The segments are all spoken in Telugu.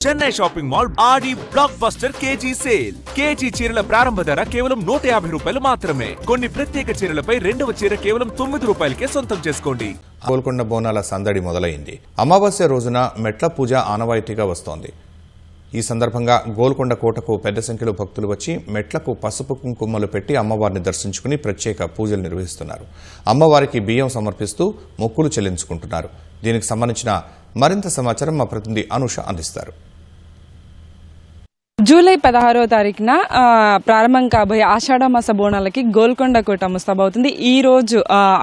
Chennai shopping mall Aadi blockbuster KG sale. KG చీరల ప్రారంభ ధర కేవలం 150 రూపాయలు మాత్రమే. కొన్ని ప్రత్యేక చీరలపై రెండవ చీర కేవలం 9 రూపాయలకే సొంతం చేసుకోండి. గోల్కొండ బోనాల సందడి మొదలైంది. అమావాస్య రోజున మెట్ల పూజ ఆనవాయితీగా వస్తోంది. ఈ సందర్భంగా గోల్కొండ కోటకు పెద్ద సంఖ్యలో భక్తులు వచ్చి మెట్లకు పసుపు కుంకుమలు పెట్టి అమ్మవారిని దర్శించుకుని ప్రత్యేక పూజలు నిర్వహిస్తున్నారు. అమ్మవారికి బియ్యం సమర్పిస్తూ మొక్కులు చెల్లించుకుంటున్నారు. దీనికి సంబంధించిన మరింత సమాచారం మా ప్రతినిధి అనుష అందిస్తారు. జూలై 16వ తారీఖున ప్రారంభం కాబోయే ఆషాఢ మాస బోనాలకి గోల్కొండ కోట ముస్తాబవుతుంది. ఈ రోజు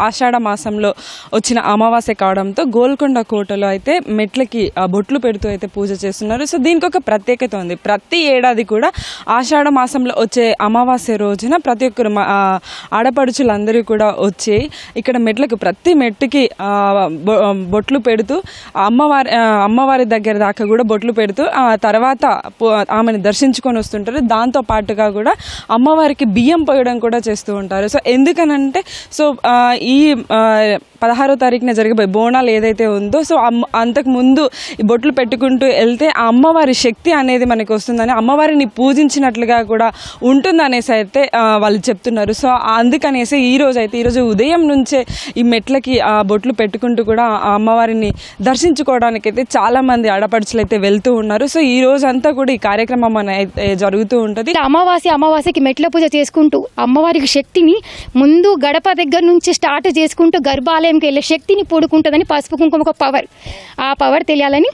ఆషాఢ మాసంలో వచ్చిన అమావాస్య కావడంతో గోల్కొండ కోటలో అయితే మెట్లకి బొట్లు పెడుతూ అయితే పూజ చేస్తున్నారు. సో దీనికి ఒక ప్రత్యేకత ఉంది. ప్రతి ఏడాది కూడా ఆషాఢ మాసంలో వచ్చే అమావాస్య రోజున ప్రతి ఒక్కరు ఆడపడుచులందరూ కూడా వచ్చి ఇక్కడ మెట్లకు ప్రతి మెట్టుకి బొట్లు పెడుతూ అమ్మవారి దగ్గర దాకా కూడా బొట్లు పెడుతూ తర్వాత ఆమెను దర్శించుకొని వస్తుంటారు. దాంతో పాటుగా కూడా అమ్మవారికి బియ్యం పోయడం కూడా చేస్తూ ఉంటారు. సో ఎందుకనంటే ఈ 16వ తారీఖున జరిగే బోనాలు ఏదైతే ఉందో అంతకు ముందు ఈ బొట్లు పెట్టుకుంటూ వెళ్తే ఆ అమ్మవారి శక్తి అనేది మనకి వస్తుందని, అమ్మవారిని పూజించినట్లుగా కూడా ఉంటుందనేసి అయితే వాళ్ళు చెప్తున్నారు. సో అందుకనేసి ఈరోజు ఉదయం నుంచే ఈ మెట్లకి ఆ బొట్లు పెట్టుకుంటూ కూడా ఆ అమ్మవారిని దర్శించుకోవడానికి అయితే చాలా మంది ఆడపడుచులు అయితే వెళ్తూ ఉన్నారు. సో ఈ రోజు అంతా కూడా ఈ కార్యక్రమం జరుగుతూ ఉంటుంది. అమావాస్యకి మెట్ల పూజ చేసుకుంటూ అమ్మవారికి శక్తిని ముందు గడప దగ్గర నుంచి స్టార్ట్ చేసుకుంటూ గర్భాలయంకి వెళ్ళే శక్తిని పూడుకుంటుందని పసుపు కుంకుమ ఒక పవర్. ఆ పవర్ తెలియాలని,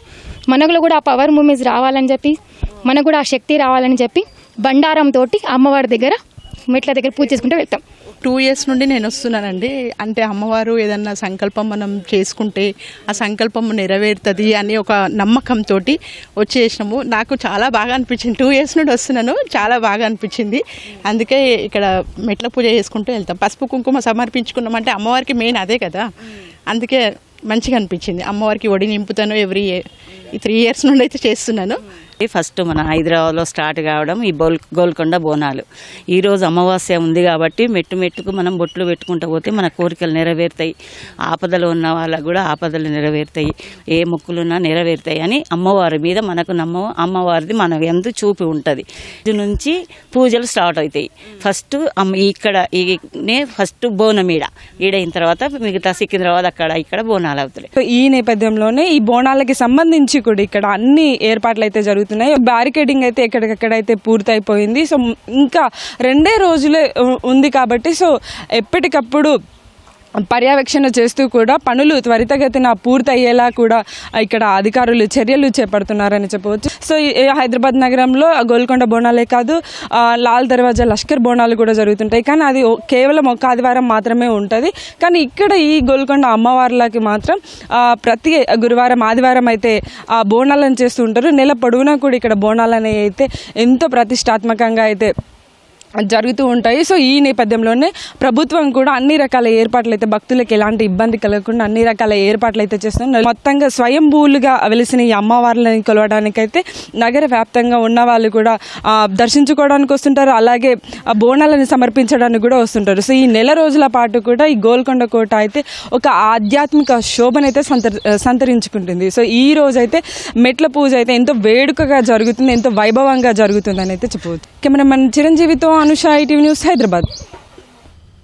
మనలో కూడా ఆ పవర్ మూమెంట్స్ రావాలని చెప్పి, మనకు కూడా ఆ శక్తి రావాలని చెప్పి బండారంతో అమ్మవారి దగ్గర మెట్ల దగ్గర పూజ చేసుకుంటూ వెళ్తాం. 2 years నుండి నేను వస్తున్నానండి. అంటే అమ్మవారు ఏదన్నా సంకల్పం మనం చేసుకుంటే ఆ సంకల్పం నెరవేరుతుంది అని ఒక నమ్మకంతో వచ్చేసినాము. నాకు చాలా బాగా అనిపించింది. 2 years నుండి వస్తున్నాను, చాలా బాగా అనిపించింది. అందుకే ఇక్కడ మెట్ల పూజ చేసుకుంటూ వెళ్తాం. పసుపు కుంకుమ సమర్పించుకున్నామంటే అమ్మవారికి మెయిన్ అదే కదా, అందుకే మంచిగా అనిపించింది. అమ్మవారికి ఒడి నింపుతాను ఎవ్రీ ఇయర్. ఈ 3 years నుండి అయితే చేస్తున్నాను. ఫస్ట్ మన హైదరాబాద్లో స్టార్ట్ కావడం ఈ గోల్కొండ బోనాలు. ఈరోజు అమావాస్య ఉంది కాబట్టి మెట్టుకు మనం బొట్లు పెట్టుకుంటూ పోతే మన కోరికలు నెరవేరుతాయి. ఆపదలు ఉన్న వాళ్ళకు కూడా ఆపదలు నెరవేరుతాయి, ఏ మొక్కులున్నా నెరవేరుతాయి అని అమ్మవారి మీద మనకు అమ్మవారిది మన ఎందు చూపి ఉంటుంది. ఇది నుంచి పూజలు స్టార్ట్ అవుతాయి. ఫస్ట్ ఇక్కడ ఫస్ట్ బోనం ఈడైన తర్వాత మిగతా సికింద్రాబాద్ ఇక్కడ బోనాలు అవుతాయి. ఈ నేపథ్యంలోనే ఈ బోనాలకి సంబంధించి కూడా ఇక్కడ అన్ని ఏర్పాట్లు అయితే జరుగుతున్నాయి. బ్యారికేడింగ్ అయితే ఎక్కడికక్కడైతే పూర్తయిపోయింది. సో ఇంకా 2 రోజులే ఉంది కాబట్టి ఎప్పటికప్పుడు పర్యవేక్షణ చేస్తూ కూడా పనులు త్వరితగతిన పూర్తయ్యేలా కూడా ఇక్కడ అధికారులు చర్యలు చేపడుతున్నారని చెప్పవచ్చు. సో హైదరాబాద్ నగరంలో గోల్కొండ బోనాలే కాదు, లాల్ దర్వాజా లష్కర్ బోనాలు కూడా జరుగుతుంటాయి. కానీ అది కేవలం ఒక ఆదివారం మాత్రమే ఉంటుంది. కానీ ఇక్కడ ఈ గోల్కొండ అమ్మవార్లకి మాత్రం ప్రతి గురువారం ఆదివారం అయితే ఆ బోనాలను చేస్తూ ఉంటారు. నెల పొడవునా కూడా ఇక్కడ బోనాలు అనేవి అయితే ఎంతో ప్రతిష్టాత్మకంగా అయితే జరుగుతూ ఉంటాయి. సో ఈ నేపథ్యంలోనే ప్రభుత్వం కూడా అన్ని రకాల ఏర్పాట్లు అయితే భక్తులకు ఎలాంటి ఇబ్బంది కలగకుండా అన్ని రకాల ఏర్పాట్లు అయితే చేస్తున్నారు. మొత్తంగా స్వయంభూలుగా వెలిసిన ఈ అమ్మవార్లని కొలవడానికైతే నగర వ్యాప్తంగా ఉన్న వాళ్ళు కూడా దర్శించుకోవడానికి వస్తుంటారు, అలాగే బోనాలను సమర్పించడానికి కూడా వస్తుంటారు. సో ఈ నెల రోజుల పాటు కూడా ఈ గోల్కొండ కోట అయితే ఒక ఆధ్యాత్మిక శోభనైతే సంతరించుకుంటుంది. సో ఈ రోజు అయితే మెట్ల పూజ అయితే ఎంతో వేడుకగా జరుగుతుంది, ఎంతో వైభవంగా జరుగుతుంది అని అయితే చెప్పవచ్చు. కెమెరామెన్ చిరంజీవితో అనుష, ITV న్యూస్, హైదరాబాద్.